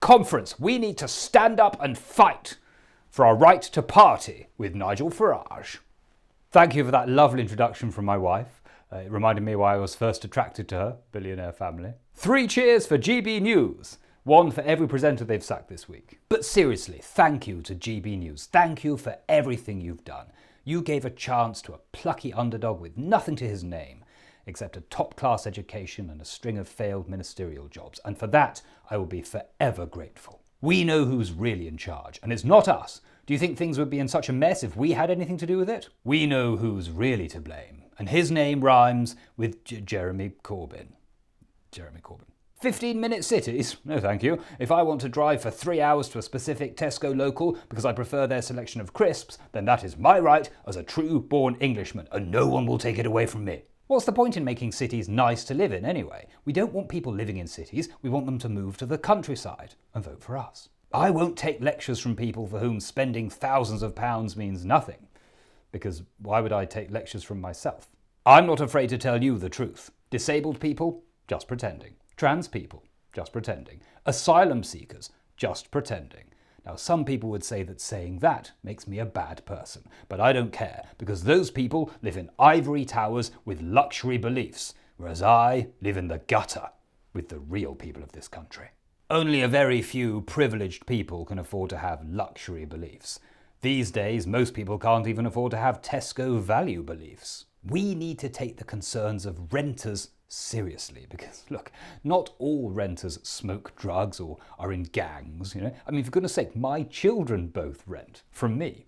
conference. We need to stand up and fight for our right to party with Nigel Farage. Thank you for that lovely introduction from my wife. It reminded me why I was first attracted to her, billionaire family. 3 cheers for GB News. 1 for every presenter they've sacked this week. But seriously, thank you to GB News. Thank you for everything you've done. You gave a chance to a plucky underdog with nothing to his name, except a top-class education and a string of failed ministerial jobs. And for that, I will be forever grateful. We know who's really in charge, and it's not us. Do you think things would be in such a mess if we had anything to do with it? We know who's really to blame, and his name rhymes with Jeremy Corbyn. Jeremy Corbyn. 15-minute cities? No thank you. If I want to drive for 3 hours to a specific Tesco local because I prefer their selection of crisps, then that is my right as a true-born Englishman, and no one will take it away from me. What's the point in making cities nice to live in anyway? We don't want people living in cities, we want them to move to the countryside and vote for us. I won't take lectures from people for whom spending thousands of pounds means nothing, because why would I take lectures from myself? I'm not afraid to tell you the truth. Disabled people? Just pretending. Trans people? Just pretending. Asylum seekers? Just pretending. Now, some people would say that saying that makes me a bad person, but I don't care, because those people live in ivory towers with luxury beliefs, whereas I live in the gutter with the real people of this country. Only a very few privileged people can afford to have luxury beliefs. These days, most people can't even afford to have Tesco value beliefs. We need to take the concerns of renters seriously, because look, not all renters smoke drugs or are in gangs, you know. I mean, for goodness sake, my children both rent from me.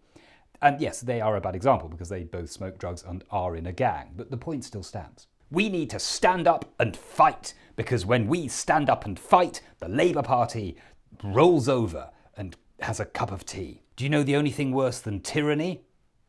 And yes, they are a bad example because they both smoke drugs and are in a gang, but the point still stands. We need to stand up and fight, because when we stand up and fight, the Labour Party rolls over and has a cup of tea. Do you know the only thing worse than tyranny?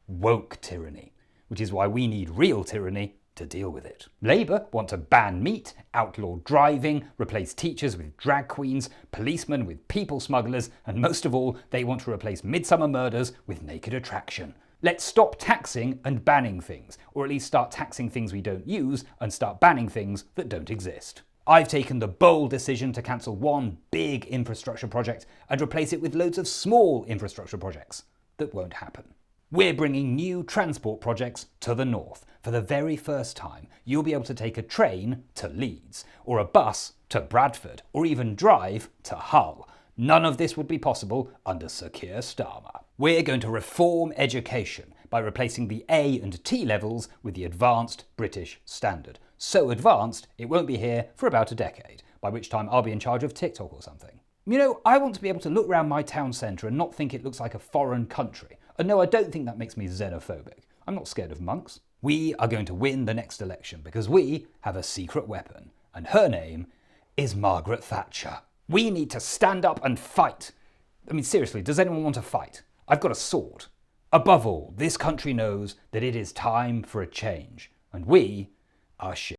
Woke tyranny, which is why we need real tyranny to deal with it. Labour want to ban meat, outlaw driving, replace teachers with drag queens, policemen with people smugglers, and most of all, they want to replace midsummer murders with naked attraction. Let's stop taxing and banning things, or at least start taxing things we don't use and start banning things that don't exist. I've taken the bold decision to cancel one big infrastructure project and replace it with loads of small infrastructure projects that won't happen. We're bringing new transport projects to the north. For the very first time, you'll be able to take a train to Leeds, or a bus to Bradford, or even drive to Hull. None of this would be possible under Sir Keir Starmer. We're going to reform education by replacing the A and T levels with the Advanced British Standard. So advanced, it won't be here for about a decade, by which time I'll be in charge of TikTok or something. You know, I want to be able to look around my town centre and not think it looks like a foreign country. And no, I don't think that makes me xenophobic. I'm not scared of monks. We are going to win the next election because we have a secret weapon, and her name is Margaret Thatcher. We need to stand up and fight. I mean, seriously, does anyone want to fight? I've got a sword. Above all, this country knows that it is time for a change, and we are shit.